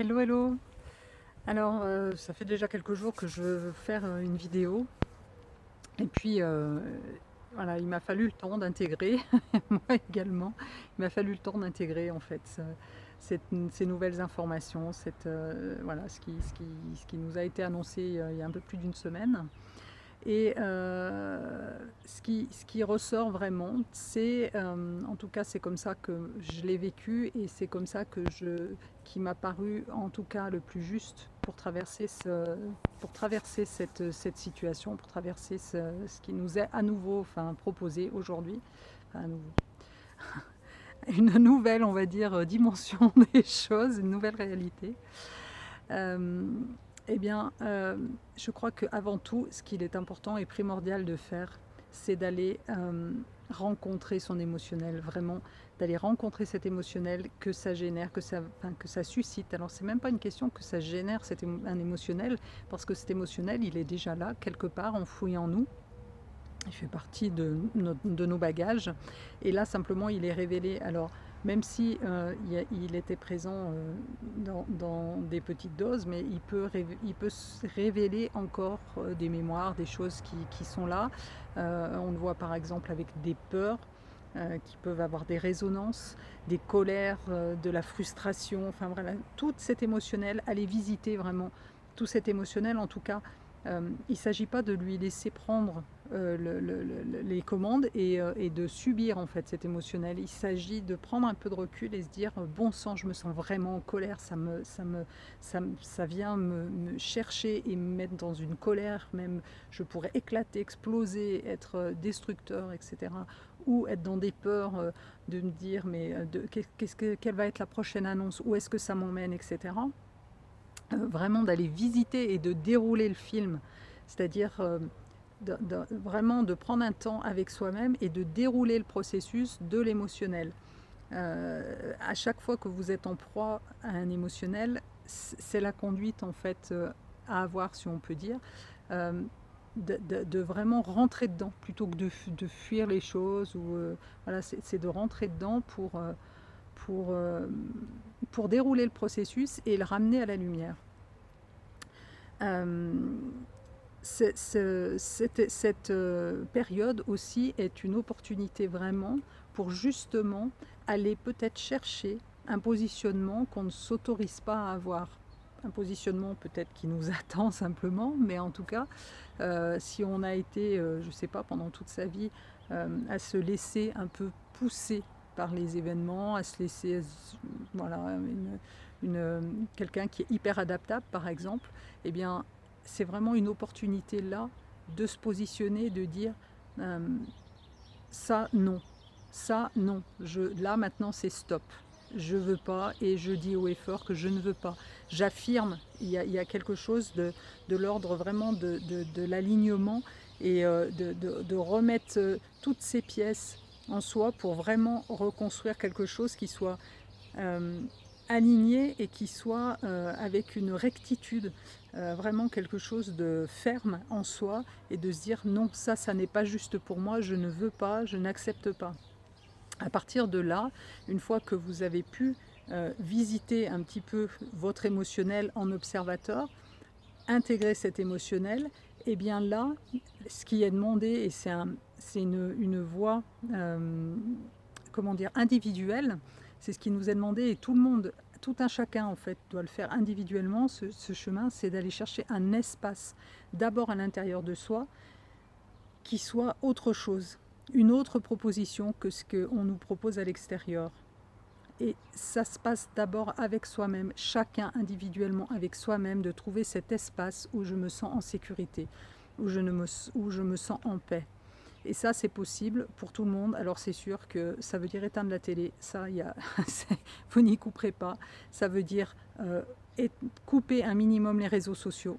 Hello, hello. Alors, ça fait déjà quelques jours que je veux faire une vidéo. Et puis, voilà, il m'a fallu le temps d'intégrer, moi également, il m'a fallu le temps d'intégrer en fait ces nouvelles informations, voilà, ce qui nous a été annoncé il y a un peu plus d'une semaine. Et ce qui ressort vraiment, c'est, en tout cas c'est comme ça que je l'ai vécu et c'est comme ça qui m'a paru en tout cas le plus juste pour traverser cette situation, pour traverser ce qui nous est à nouveau enfin, proposé aujourd'hui. Enfin, une nouvelle, on va dire, dimension des choses, une nouvelle réalité. Euh, eh bien, je crois qu'avant tout, ce qu'il est important et primordial de faire, c'est d'aller rencontrer son émotionnel, vraiment, d'aller rencontrer cet émotionnel que ça génère, enfin, que ça suscite. Alors, c'est même pas une question que ça génère un émotionnel, parce que cet émotionnel, il est déjà là, quelque part, enfoui en nous. Il fait partie de nos bagages. Et là, simplement, il est révélé. Alors, même si il était présent dans des petites doses, mais il peut se révéler encore des mémoires, des choses qui sont là. On le voit par exemple avec des peurs qui peuvent avoir des résonances, des colères, de la frustration, enfin voilà, tout cet émotionnel, aller visiter vraiment tout cet émotionnel en tout cas. Il ne s'agit pas de lui laisser prendre les commandes et de subir en fait cet émotionnel. Il s'agit de prendre un peu de recul et se dire bon sang, je me sens vraiment en colère, ça vient me chercher et me mettre dans une colère, même je pourrais éclater, exploser, être destructeur, etc. Ou être dans des peurs de me dire mais quelle va être la prochaine annonce, où est-ce que ça m'emmène, etc. Vraiment d'aller visiter et de dérouler le film, c'est-à-dire vraiment de prendre un temps avec soi-même et de dérouler le processus de l'émotionnel. À chaque fois que vous êtes en proie à un émotionnel, c'est la conduite en fait à avoir, si on peut dire, euh, de vraiment rentrer dedans plutôt que de fuir les choses. Voilà, c'est de rentrer dedans pour, euh, pour dérouler le processus et le ramener à la lumière. Euh, cette période aussi est une opportunité vraiment pour justement aller peut-être chercher un positionnement qu'on ne s'autorise pas à avoir. Un positionnement peut-être qui nous attend simplement, mais en tout cas, si on a été, je ne sais pas, pendant toute sa vie, à se laisser un peu pousser par les événements, à se laisser, voilà, quelqu'un qui est hyper adaptable par exemple, eh bien c'est vraiment une opportunité là de se positionner, de dire euh, ça non, ça non, là maintenant c'est stop. Je veux pas et je dis haut et fort que je ne veux pas. J'affirme, il y a quelque chose de l'ordre vraiment de l'alignement et de remettre toutes ces pièces en soi pour vraiment reconstruire quelque chose qui soit euh, aligné et qui soit avec une rectitude, vraiment quelque chose de ferme en soi et de se dire non, ça n'est pas juste pour moi, je ne veux pas, je n'accepte pas. À partir de là, une fois que vous avez pu visiter un petit peu votre émotionnel en observateur, intégrer cet émotionnel, et bien là, ce qui est demandé, et c'est une voie, comment dire, individuelle, c'est ce qui nous est demandé, et tout le monde, tout un chacun en fait doit le faire individuellement, ce chemin, c'est d'aller chercher un espace, d'abord à l'intérieur de soi, qui soit autre chose, une autre proposition que ce qu'on nous propose à l'extérieur. Et ça se passe d'abord avec soi-même, chacun individuellement avec soi-même, de trouver cet espace où je me sens en sécurité, où je me sens en paix. Et ça, c'est possible pour tout le monde. Alors c'est sûr que ça veut dire éteindre la télé, ça, vous n'y couperez pas. Ça veut dire couper un minimum les réseaux sociaux.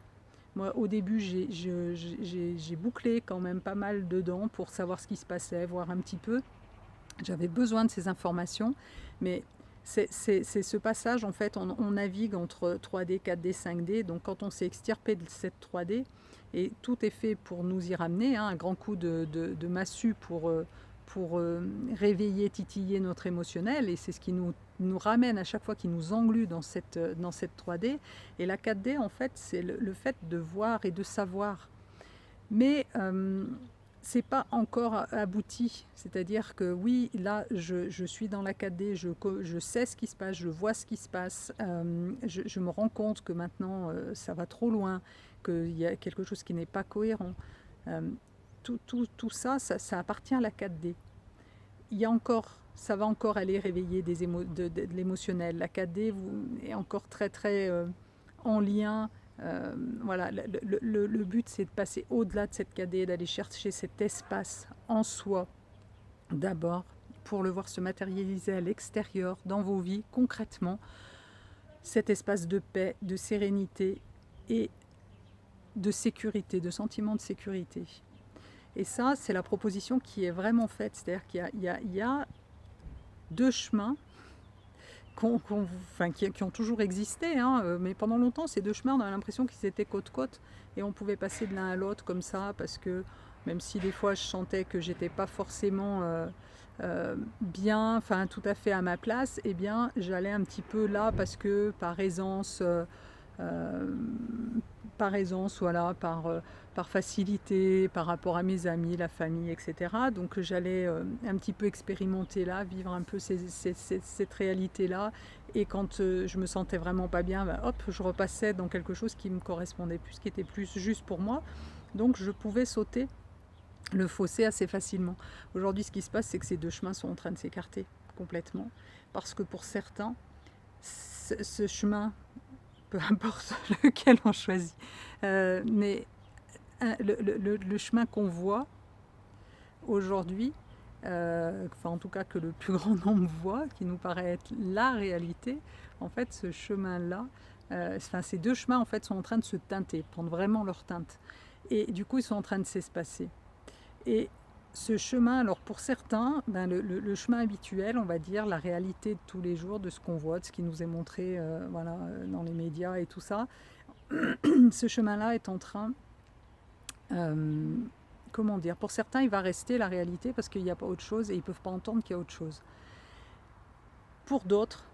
Moi, au début, j'ai bouclé quand même pas mal dedans pour savoir ce qui se passait, voir un petit peu. J'avais besoin de ces informations, mais c'est ce passage, en fait, on navigue entre 3D, 4D, 5D, donc quand on s'est extirpé de cette 3D, et tout est fait pour nous y ramener, hein, un grand coup de massue pour réveiller, titiller notre émotionnel, et c'est ce qui nous nous ramène à chaque fois, qui nous englue dans cette 3D. Et la 4D, en fait, c'est le fait de voir et de savoir. Mais c'est pas encore abouti. C'est-à-dire que oui, là, je suis dans la 4D, je sais ce qui se passe, je vois ce qui se passe, je me rends compte que maintenant, ça va trop loin, qu'il y a quelque chose qui n'est pas cohérent. Euh, tout ça, ça appartient à la 4D. Il y a encore, ça va encore aller réveiller de l'émotionnel. La 4D est encore très très en lien. Voilà, le but, c'est de passer au-delà de cette 4D, d'aller chercher cet espace en soi d'abord, pour le voir se matérialiser à l'extérieur, dans vos vies, concrètement, cet espace de paix, de sérénité et de sécurité, de sentiment de sécurité. Et ça, c'est la proposition qui est vraiment faite. C'est-à-dire qu'il y a deux chemins qui ont toujours existé, hein, mais pendant longtemps, ces deux chemins, on a l'impression qu'ils étaient côte-côte et on pouvait passer de l'un à l'autre comme ça, parce que même si des fois je sentais que j'étais pas forcément bien, enfin tout à fait à ma place, eh bien j'allais un petit peu là parce que euh, par aisance, voilà, par facilité, par rapport à mes amis, la famille, etc. Donc j'allais un petit peu expérimenter là, vivre un peu cette réalité-là. Et quand je me sentais vraiment pas bien, bah, hop, je repassais dans quelque chose qui me correspondait plus, qui était plus juste pour moi. Donc je pouvais sauter le fossé assez facilement. Aujourd'hui, ce qui se passe, c'est que ces deux chemins sont en train de s'écarter complètement. Parce que pour certains, ce chemin, peu importe lequel on choisit, mais le chemin qu'on voit aujourd'hui, enfin en tout cas que le plus grand nombre voit, qui nous paraît être la réalité, en fait ce chemin-là, enfin ces deux chemins en fait sont en train de se teinter, prendre vraiment leur teinte. Et du coup ils sont en train de s'espacer. Et ce chemin, alors pour certains, ben le chemin habituel, on va dire, la réalité de tous les jours, de ce qu'on voit, de ce qui nous est montré voilà, dans les médias et tout ça, ce chemin-là est en train, comment dire, pour certains, il va rester la réalité parce qu'il n'y a pas autre chose et ils ne peuvent pas entendre qu'il y a autre chose. Pour d'autres,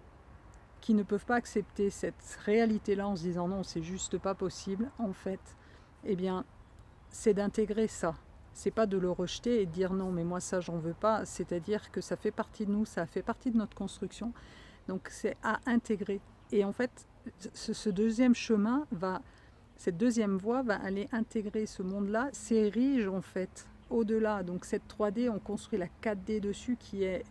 qui ne peuvent pas accepter cette réalité-là en se disant non, c'est juste pas possible, en fait, eh bien, c'est d'intégrer ça. C'est pas de le rejeter et de dire non, mais moi ça j'en veux pas, c'est-à-dire que ça fait partie de nous, ça fait partie de notre construction, donc c'est à intégrer. Et en fait, ce deuxième chemin va, cette deuxième voie va aller intégrer ce monde-là, s'érige en fait au-delà. Donc cette 3D, on construit la 4D dessus qui est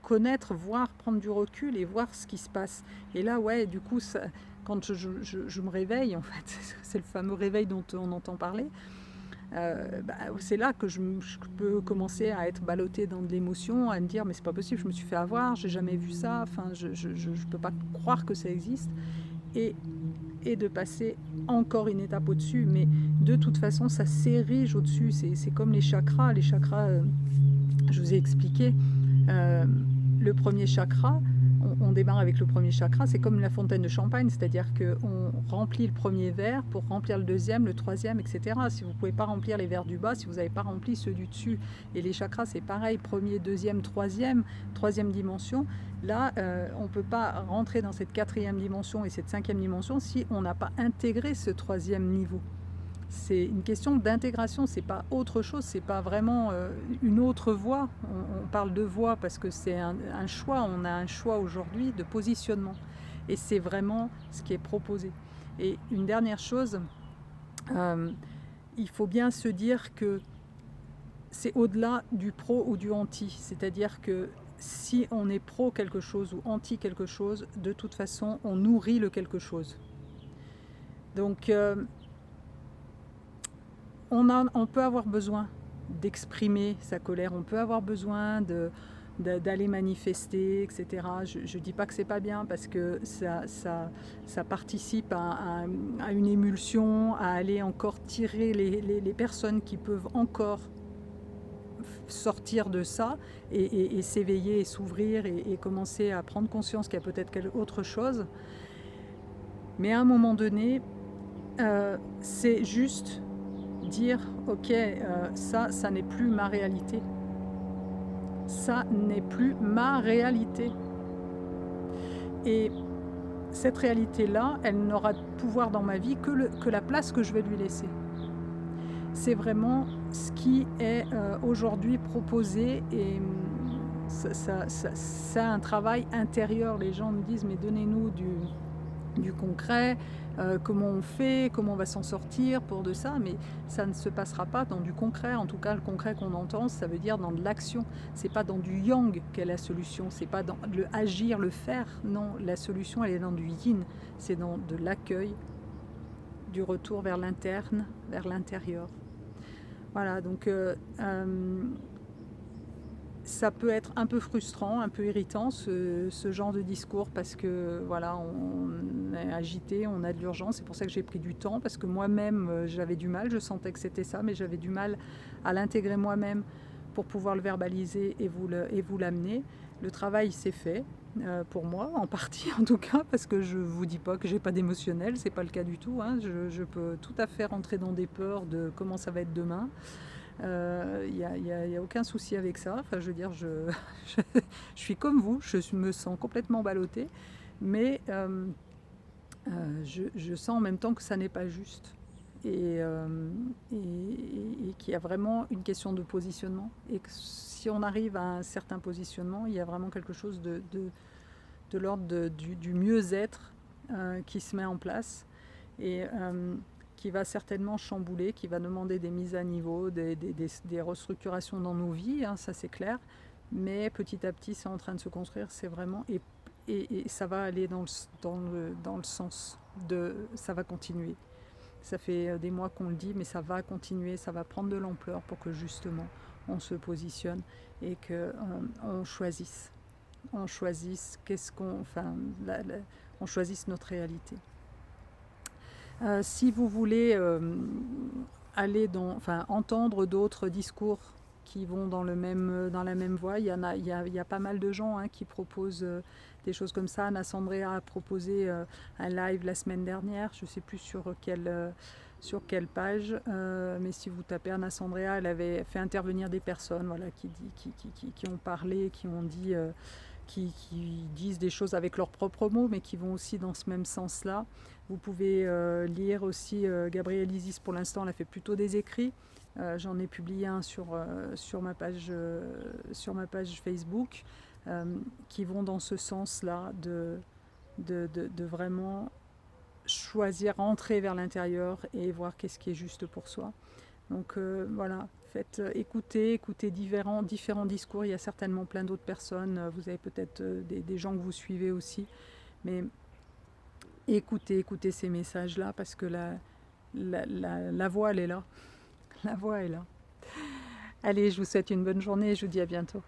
connaître, voir, prendre du recul et voir ce qui se passe. Et là, ouais, du coup, ça, quand je me réveille, en fait, c'est le fameux réveil dont on entend parler, c'est là que je peux commencer à être ballottée dans de l'émotion, à me dire mais c'est pas possible, je me suis fait avoir, j'ai jamais vu ça, enfin je peux pas croire que ça existe, et de passer encore une étape au-dessus, mais de toute façon ça s'érige au-dessus, c'est comme les chakras, je vous ai expliqué, le premier chakra, on démarre avec le premier chakra, c'est comme la fontaine de champagne, c'est-à-dire qu'on remplit le premier verre pour remplir le deuxième, le troisième, etc. Si vous ne pouvez pas remplir les verres du bas, si vous n'avez pas rempli ceux du dessus, et les chakras c'est pareil, premier, deuxième, troisième dimension, là on ne peut pas rentrer dans cette quatrième dimension et cette cinquième dimension si on n'a pas intégré ce troisième niveau. C'est une question d'intégration, c'est pas autre chose, c'est pas vraiment une autre voie. On parle de voie parce que c'est un choix, on a un choix aujourd'hui de positionnement. Et c'est vraiment ce qui est proposé. Et une dernière chose, il faut bien se dire que c'est au-delà du pro ou du anti. C'est-à-dire que si on est pro quelque chose ou anti quelque chose, de toute façon, on nourrit le quelque chose. Donc, on peut avoir besoin d'exprimer sa colère, on peut avoir besoin d'aller manifester, etc. Je ne dis pas que c'est pas bien parce que ça participe à une émulsion, à aller encore tirer les personnes qui peuvent encore sortir de ça et s'éveiller et s'ouvrir et commencer à prendre conscience qu'il y a peut-être autre chose. Mais à un moment donné, c'est juste dire ok, ça n'est plus ma réalité, ça n'est plus ma réalité, Et cette réalité-là, elle n'aura de pouvoir dans ma vie que la place que je vais lui laisser. C'est vraiment ce qui est aujourd'hui proposé, et ça a un travail intérieur. Les gens me disent mais donnez-nous du concret, comment on fait, comment on va s'en sortir pour de ça, mais ça ne se passera pas dans du concret. En tout cas, le concret qu'on entend, ça veut dire dans de l'action. C'est pas dans du yang qu'est la solution, c'est pas dans le agir, le faire. Non, la solution, elle est dans du yin, c'est dans de l'accueil, du retour vers l'interne, vers l'intérieur. Voilà, donc ça peut être un peu frustrant, un peu irritant ce genre de discours, parce que voilà, on est agité, on a de l'urgence. C'est pour ça que j'ai pris du temps, parce que moi-même j'avais du mal, je sentais que c'était ça, mais j'avais du mal à l'intégrer moi-même pour pouvoir le verbaliser et vous l'amener. Le travail s'est fait, pour moi, en partie en tout cas, parce que je vous dis pas que j'ai pas d'émotionnel, c'est pas le cas du tout, hein. Je peux tout à fait rentrer dans des peurs de comment ça va être demain. Y a aucun souci avec ça. Enfin, je veux dire, je suis comme vous, je me sens complètement ballottée, mais je sens en même temps que ça n'est pas juste, et qu'il y a vraiment une question de positionnement, et que si on arrive à un certain positionnement, il y a vraiment quelque chose de l'ordre du mieux-être qui se met en place, et qui va certainement chambouler, qui va demander des mises à niveau, des restructurations dans nos vies, hein, ça c'est clair, mais petit à petit c'est en train de se construire, c'est vraiment, et ça va aller dans le sens de, ça va continuer. Ça fait des mois qu'on le dit, mais ça va continuer, ça va prendre de l'ampleur pour que justement on se positionne et qu'on choisisse. On choisisse on choisisse notre réalité. Si vous voulez aller entendre d'autres discours qui vont dans la même voie, il y a pas mal de gens qui proposent des choses comme ça. Anna Sandrea a proposé un live la semaine dernière, je ne sais plus sur quelle page, mais si vous tapez Anna Sandrea, elle avait fait intervenir des personnes, voilà, qui ont parlé, qui ont dit, qui disent des choses avec leurs propres mots, mais qui vont aussi dans ce même sens-là. Vous pouvez lire aussi Gabrielle Isis, pour l'instant elle a fait plutôt des écrits. J'en ai publié un sur ma page Facebook, qui vont dans ce sens-là de vraiment choisir, rentrer vers l'intérieur et voir qu'est-ce qui est juste pour soi. Donc voilà, écoutez différents discours. Il y a certainement plein d'autres personnes. Vous avez peut-être des gens que vous suivez aussi, mais écoutez ces messages-là, parce que la voix, elle est là. La voix est là. Allez, je vous souhaite une bonne journée et je vous dis à bientôt.